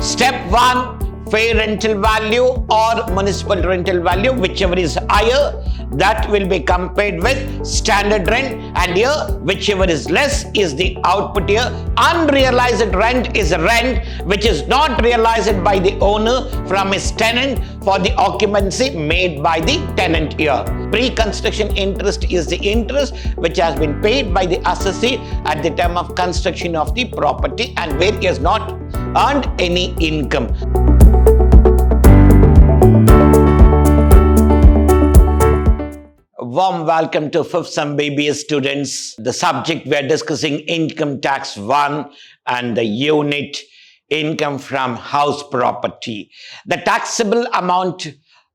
Step 1, fair rental value or municipal rental value, whichever is higher, that will be compared with standard rent, and here whichever is less is the output here. Unrealized rent is a rent which is not realized by the owner from his tenant for the occupancy made by the tenant here. Pre-construction interest is the interest which has been paid by the assessee at the time of construction of the property and where he has not earned any income. Warm welcome to 5th Sem BBA students. The subject we are discussing income tax 1 and the unit income from house property. The taxable amount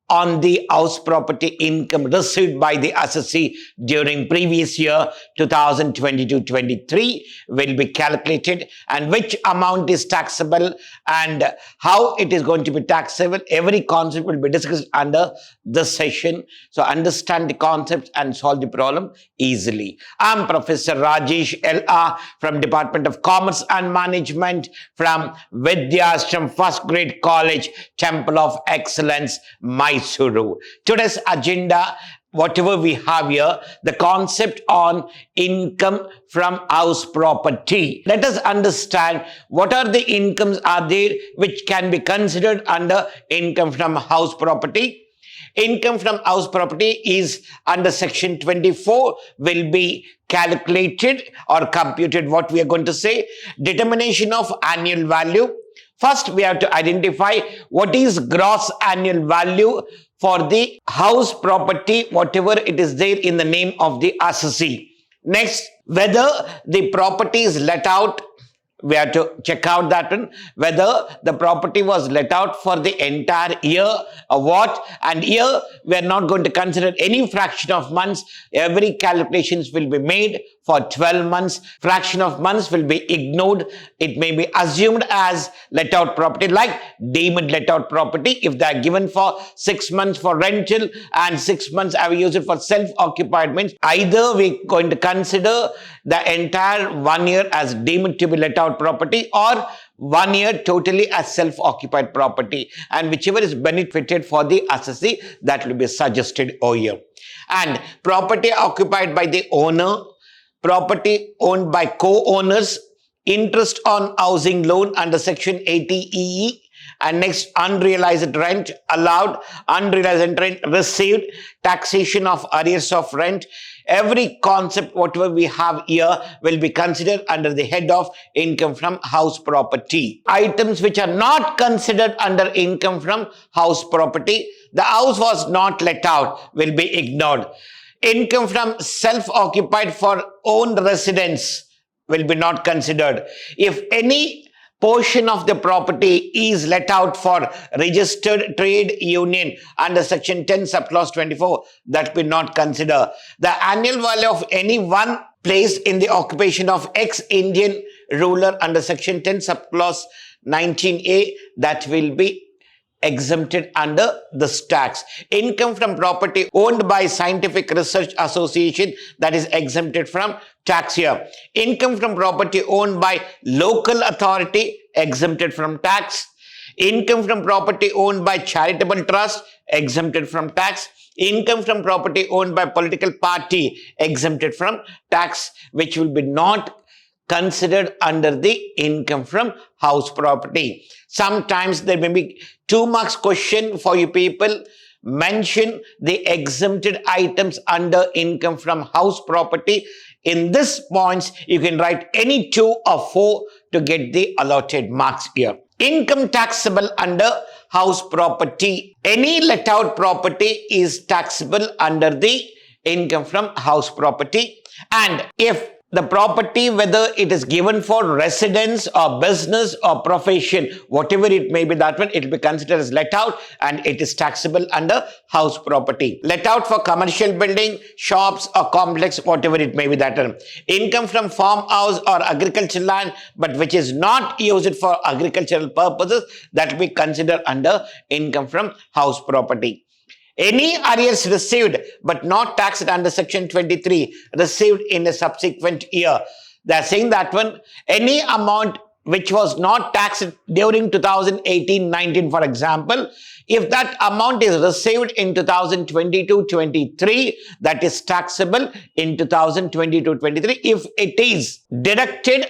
on the house property income received by the assessee during previous year 2022-23 will be calculated, and which amount is taxable and how it is going to be taxable. Every concept will be discussed under this session. So understand the concepts and solve the problem easily. I am Professor Rajesh L.R. from Department of Commerce and Management from Vidhyaashram First Grade College, Temple of Excellence, MYSURU. Today's agenda, whatever we have here, the concept on income from house property. Let us understand what are the incomes are there which can be considered under income from house property. Income from house property is under section 24 will be calculated or computed. What we are going to say, determination of annual value. First, we have to identify what is gross annual value for the house property, whatever it is there in the name of the assessee. Next, whether the property is let out. We have to check out that one, whether the property was let out for the entire year or what. And here we are not going to consider any fraction of months. Every calculations will be made for 12 months. Fraction of months will be ignored. It may be assumed as let out property, like deemed let out property. If they are given for 6 months for rental and 6 months I will use it for self-occupied, means either we're going to consider the entire 1 year as deemed to be let out property or 1 year totally as self-occupied property, and whichever is benefited for the assessee, that will be suggested over here. And property occupied by the owner, property owned by co-owners, interest on housing loan under section 80EE, and next unrealized rent allowed, unrealized rent received, taxation of arrears of rent. Every concept whatever we have here will be considered under the head of income from house property. Items which are not considered under income from house property, the house was not let out, will be ignored. Income from self-occupied for own residence will be not considered. If any portion of the property is let out for registered trade union under section 10 subclause 24, that will not consider. The annual value of any one place in the occupation of ex-Indian ruler under section 10 subclause 19A, that will be exempted under this tax. Income from property owned by Scientific Research Association, that is exempted from tax here. Income from property owned by local authority, exempted from tax. Income from property owned by charitable trust, exempted from tax. Income from property owned by political party, exempted from tax, which will be not considered under the income from house property. Sometimes there may be 2 marks question for you people. Mention the exempted items under income from house property. In this points, you can write any 2 or 4 to get the allotted marks here. Income taxable under house property. Any let out property is taxable under the income from house property. And if the property, whether it is given for residence or business or profession, whatever it may be, that one, it will be considered as let out and it is taxable under house property. Let out for commercial building, shops or complex, whatever it may be, that one. Income from farmhouse or agricultural land, but which is not used for agricultural purposes, that will be considered under income from house property. Any arrears received but not taxed under section 23 received in a subsequent year. They are saying that one, any amount which was not taxed during 2018-19, for example, if that amount is received in 2022-23, that is taxable in 2022-23. If it is deducted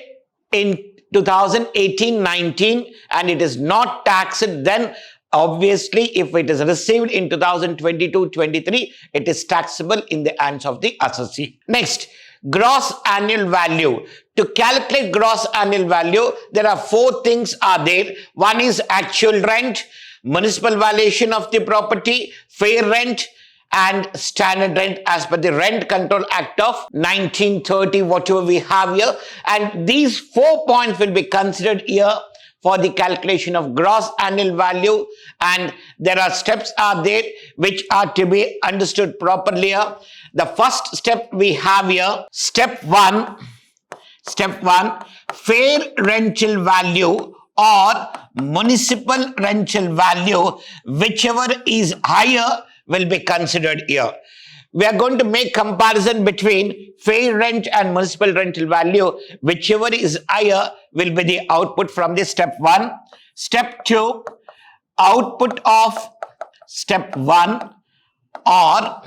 in 2018-19 and it is not taxed, then obviously if it is received in 2022-23, it is taxable in the hands of the assessee. Next, gross annual value. To calculate gross annual value, there are four things are there. One is actual rent, municipal valuation of the property, fair rent, and standard rent as per the Rent Control Act of 1930, whatever we have here. And these 4 points will be considered here for the calculation of gross annual value, and there are steps are there which are to be understood properly here. The first step we have here, step one, fair rental value or municipal rental value, whichever is higher will be considered here. We are going to make comparison between fair rent and municipal rental value. Whichever is higher will be the output from the step one. Step two, output of step one or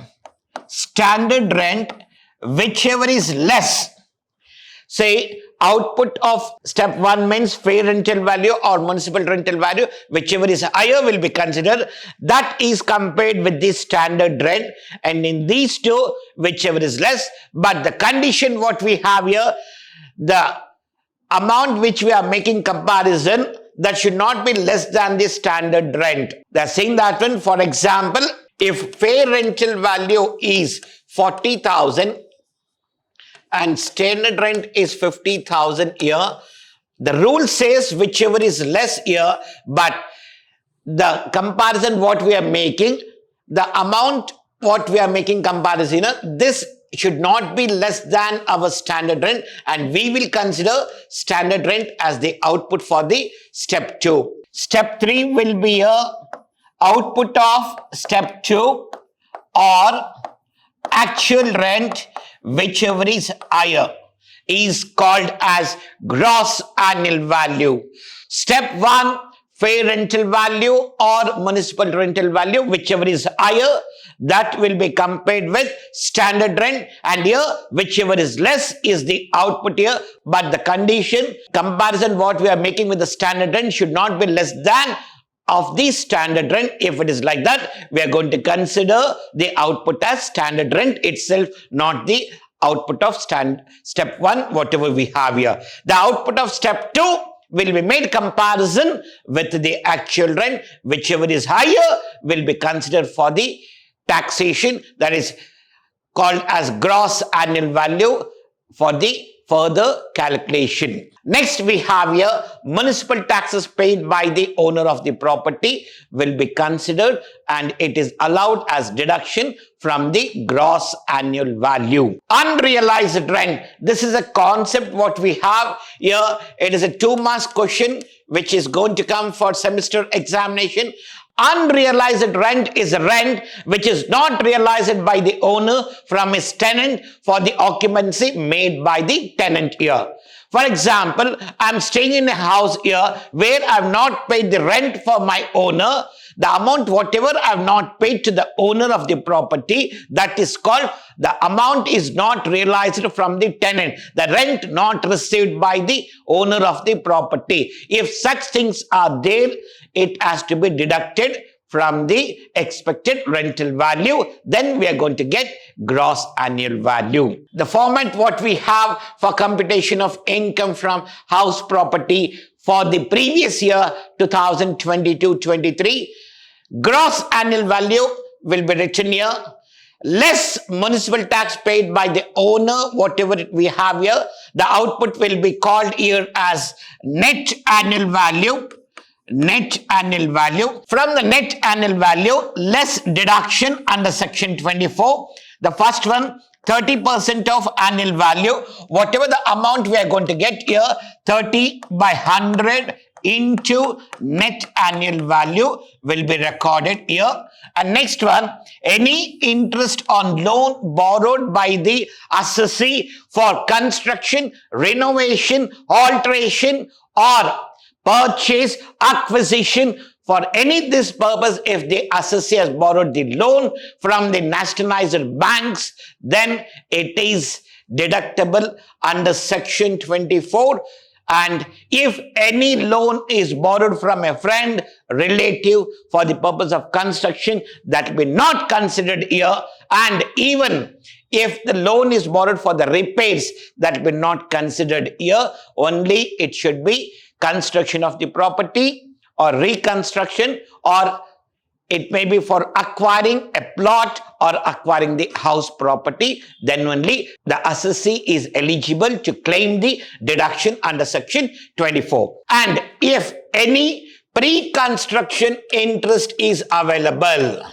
standard rent, whichever is less. Say output of step one means fair rental value or municipal rental value, whichever is higher will be considered. That is compared with the standard rent, and in these two, whichever is less. But the condition what we have here, the amount which we are making comparison, that should not be less than the standard rent. They are saying that one, for example, if fair rental value is 40,000 and standard rent is 50,000 here, the rule says whichever is less here, but the comparison what we are making, the amount what we are making comparison, this should not be less than our standard rent, and we will consider standard rent as the output for the step two. Step three will be a output of step two or actual rent, whichever is higher, is called as gross annual value. Step one, fair rental value or municipal rental value, whichever is higher, that will be compared with standard rent, and here whichever is less is the output here. But the condition, comparison what we are making with the standard rent should not be less than of the standard rent. If it is like that, we are going to consider the output as standard rent itself, not the output of step one, whatever we have here. The output of step two will be made comparison with the actual rent. Whichever is higher will be considered for the taxation, that is called as gross annual value for the further calculation. Next we have here municipal taxes paid by the owner of the property will be considered, and it is allowed as deduction from the gross annual value. Unrealized rent, this is a concept what we have here. It is a 2 marks question which is going to come for semester examination. Unrealized rent is a rent which is not realized by the owner from his tenant for the occupancy made by the tenant here. For example, I am staying in a house here where I have not paid the rent for my owner. The amount whatever I have not paid to the owner of the property, that is called, the amount is not realized from the tenant. The rent not received by the owner of the property. If such things are there, it has to be deducted from the expected rental value. Then we are going to get gross annual value. The format what we have for computation of income from house property for the previous year 2022-23, gross annual value will be written here, less municipal tax paid by the owner, whatever we have here. The output will be called here as net annual value. Net annual value. From the net annual value, less deduction under section 24. The first one, 30% of annual value. Whatever the amount we are going to get here, 30 by 100 into net annual value will be recorded here. And next one, any interest on loan borrowed by the assessee for construction, renovation, alteration, or purchase, acquisition, for any this purpose, if the assessee has borrowed the loan from the nationalized banks, then it is deductible under section 24. And if any loan is borrowed from a friend, relative for the purpose of construction, that will be not considered here. And even if the loan is borrowed for the repairs, that will be not considered here. Only it should be construction of the property or reconstruction, or it may be for acquiring a plot or acquiring the house property. Then only the assessee is eligible to claim the deduction under section 24. And if any pre-construction interest is available.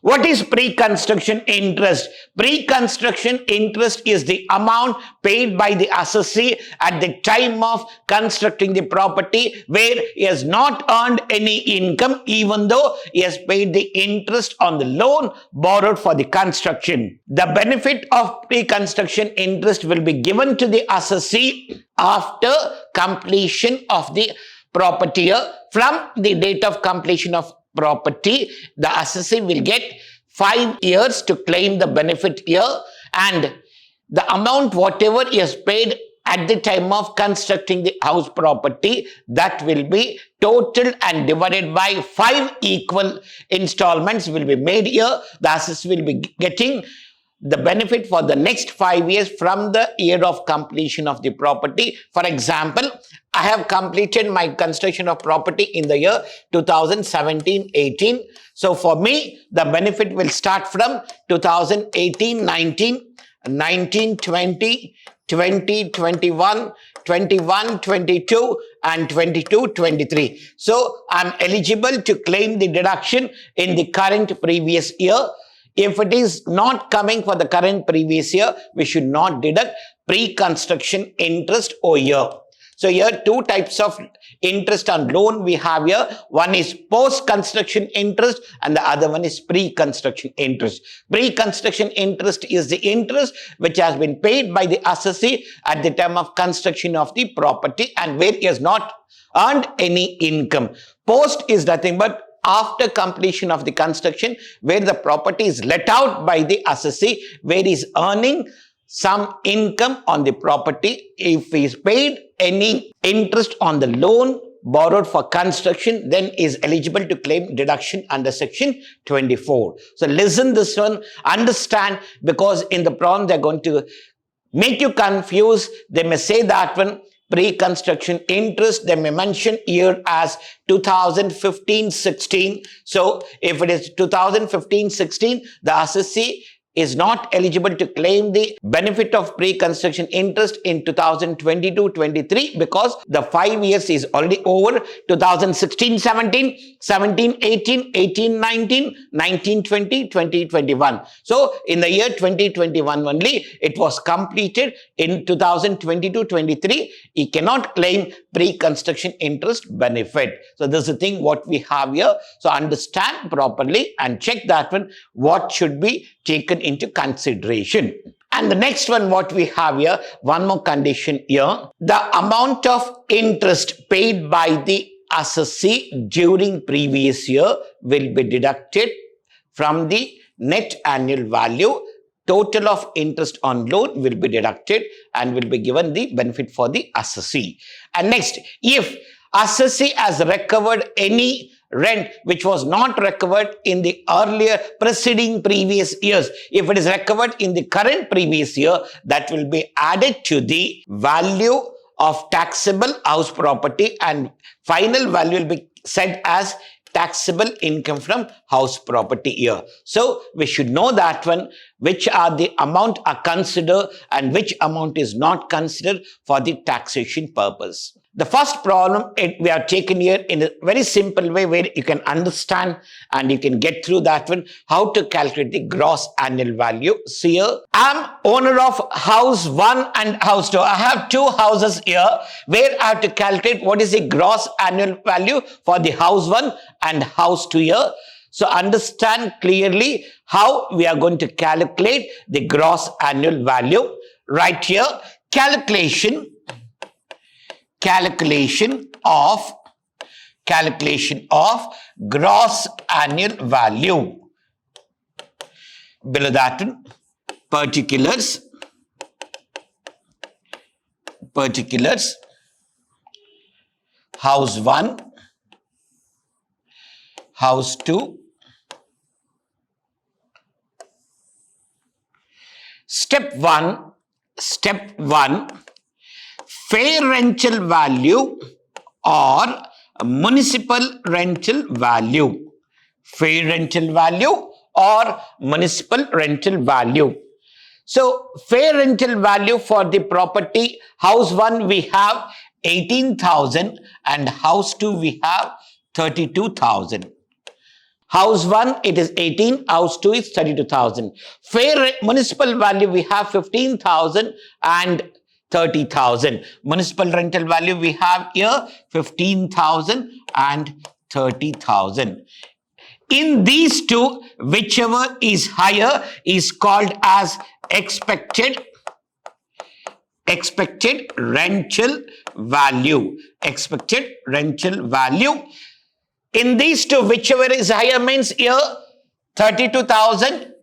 What is pre-construction interest? Pre-construction interest is the amount paid by the assessee at the time of constructing the property, where he has not earned any income even though he has paid the interest on the loan borrowed for the construction. The benefit of pre-construction interest will be given to the assessee after completion of the property. From the date of completion of property, the assessee will get 5 years to claim the benefit here, and the amount whatever he has paid at the time of constructing the house property, that will be totaled and divided by 5 equal installments will be made here. The assessee will be getting the benefit for the next 5 years from the year of completion of the property. For example, I have completed my construction of property in the year 2017-18. So for me, the benefit will start from 2018-19, 19-20, 20-21, 21-22, and 22-23. So I'm eligible to claim the deduction in the current previous year. If it is not coming for the current previous year, we should not deduct pre-construction interest over here. So here 2 types of interest on loan we have here. One is post-construction interest and the other one is pre-construction interest. Pre-construction interest is the interest which has been paid by the assessee at the time of construction of the property and where he has not earned any income. Post is nothing but after completion of the construction, where the property is let out by the assessee, where he is earning some income on the property. If he is paid any interest on the loan borrowed for construction, then is eligible to claim deduction under section 24. So listen this one, understand, because in the problem they're going to make you confused. They may say that one pre-construction interest, they may mention year as 2015-16. So if it is 2015-16, the assessee is not eligible to claim the benefit of pre-construction interest in 2022-23 because the 5 years is already over. 2016-17, 17-18, 18-19, 19-20, 20-21. So in the year 2021 only, it was completed. In 2022-23, he cannot claim pre-construction interest benefit. So this is the thing what we have here. So understand properly and check that one, what should be taken into consideration. And the next one what we have here, one more condition here. The amount of interest paid by the assessee during previous year will be deducted from the net annual value. Total of interest on loan will be deducted and will be given the benefit for the assessee. And next, if assessee has recovered any rent which was not recovered in the earlier preceding previous years, if it is recovered in the current previous year, that will be added to the value of taxable house property and final value will be set as taxable income from house property here. So we should know that one, which are the amount are considered and which amount is not considered for the taxation purpose. The first problem we have taken here in a very simple way where you can understand and you can get through that one, how to calculate the gross annual value. So here, I'm owner of house 1 and house 2. I have 2 houses here where I have to calculate what is the gross annual value for the house 1 and house 2 here. So understand clearly how we are going to calculate the gross annual value. Right here, calculation of gross annual value. Below that, particulars, house 1, house 2. Step 1, fair rental value or municipal rental value. Fair rental value or municipal rental value. So, fair rental value for the property, house 1 we have 18,000 and house 2 we have 32,000. House 1 it is 18, house 2 is 32,000. Fair municipal value we have 15,000 and 30,000. Municipal rental value we have here 15,000 and 30,000. In these two, whichever is higher is called as expected rental value. Expected rental value. In these two, whichever is higher means here 32,000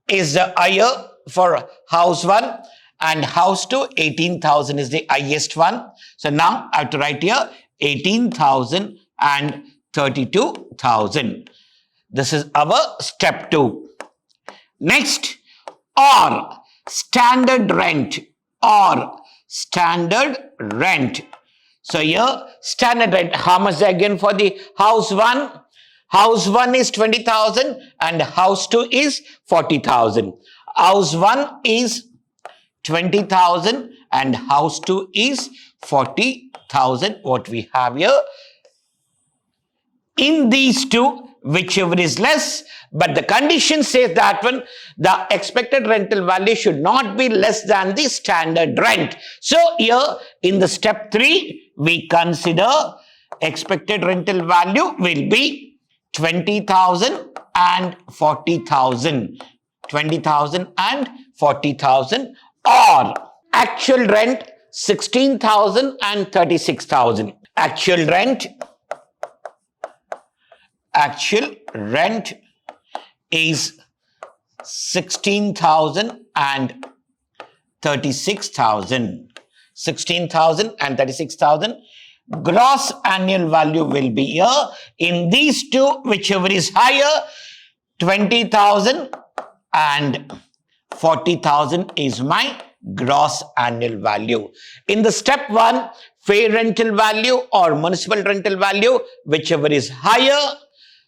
is the higher for house 1 and house 2 18,000 is the highest one. So now I have to write here 18,000 and 32,000. This is our step 2. Next, or standard rent. So here, standard rent, how much again for the house 1? House 1 is 20,000 and house 2 is 40,000. House 1 is 20,000 and house 2 is 40,000. What we have here? In these two, whichever is less, but the condition says that one, the expected rental value should not be less than the standard rent. So here in the step 3, we consider expected rental value will be 20,000 and 40,000. 20,000 and 40,000 or actual rent 16,000 and 36,000. Actual rent is 16,000 and 36,000. 16,000 and 36,000. Gross annual value will be here. In these two, whichever is higher, 20,000 and 40,000 is my gross annual value. In the step 1, fair rental value or municipal rental value, whichever is higher.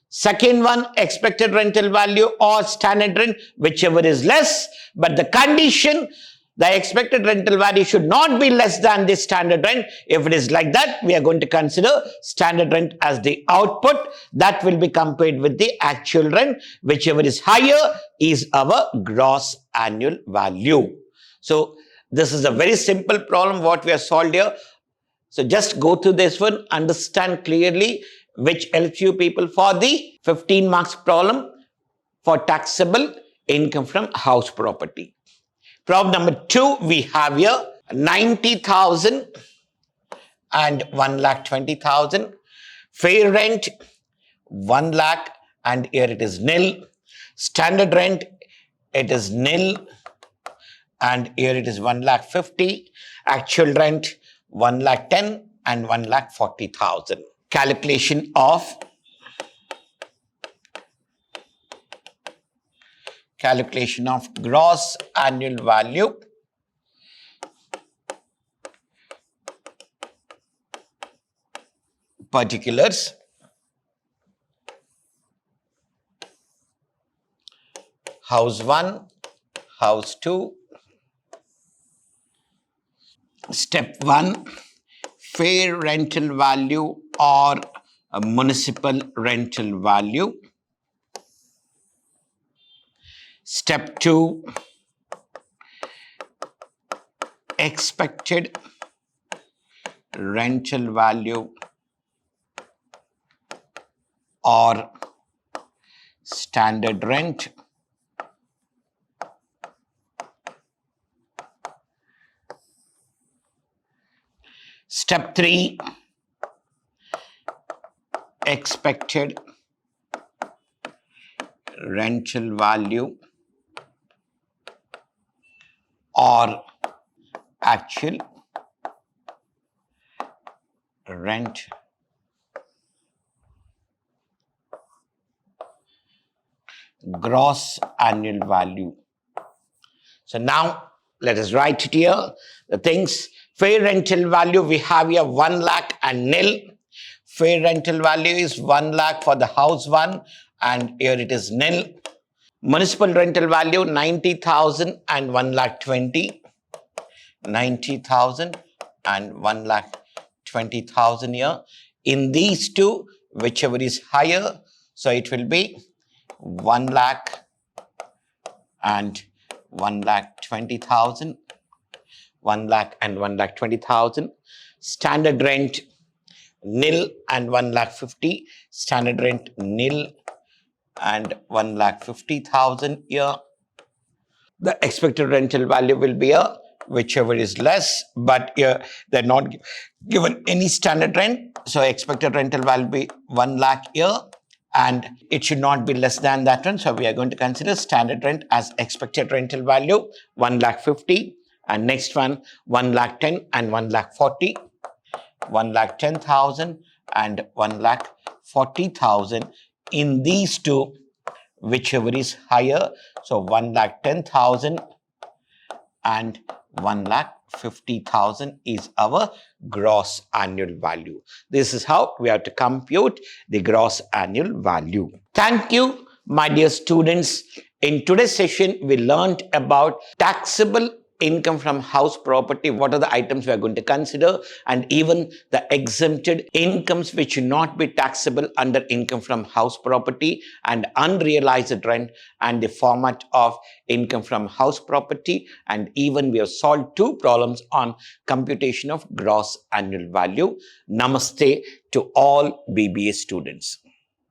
Second one, expected rental value or standard rent, whichever is less. But the condition, the expected rental value should not be less than the standard rent. If it is like that, we are going to consider standard rent as the output. That will be compared with the actual rent. Whichever is higher is our gross annual value. So this is a very simple problem what we have solved here. So just go through this one, understand clearly, which helps you people for the 15 marks problem for taxable income from house property. Problem number 2, we have here 90,000 and 1,20,000. Fair rent 1 lakh and here it is nil. Standard rent it is nil and here it is 1,50,000. Actual rent 1,10,000 and 1,40,000. Calculation of gross annual value. Particulars. House 1, house 2. Step 1, fair rental value or a municipal rental value. Step 2, expected rental value or standard rent. Step 3, expected rental value or actual rent. Gross annual value. So now let us write it here. The things, fair rental value, we have here 1 lakh and nil. Fair rental value is 1 lakh for the house 1 and here it is nil. Municipal rental value 90,000 and 1 lakh 20. 90,000 and 1 lakh 20,000 here. In these two, whichever is higher, so it will be 1 lakh and 1 lakh 20,000. 1 lakh and 1 lakh 20,000. Standard rent nil and 1 lakh 50. Standard rent nil and 1 lakh 50,000 here. The expected rental value will be a whichever is less, but here they're not given any standard rent. So expected rental value will be 1 lakh here and it should not be less than that one. So we are going to consider standard rent as expected rental value 1 lakh 50 and next one 1 lakh 10 and 1 lakh 40. 1 lakh 10,000 and 1 lakh 40,000. In these two, whichever is higher, so 1 lakh 10,000 and 1 lakh 50,000 is our gross annual value. This is how we have to compute the gross annual value. Thank you, my dear students. In today's session, we learned about taxable income from house property, what are the items we are going to consider, and even the exempted incomes which should not be taxable under income from house property, and unrealized rent, and the format of income from house property, and even we have solved 2 problems on computation of gross annual value. Namaste to all BBA students.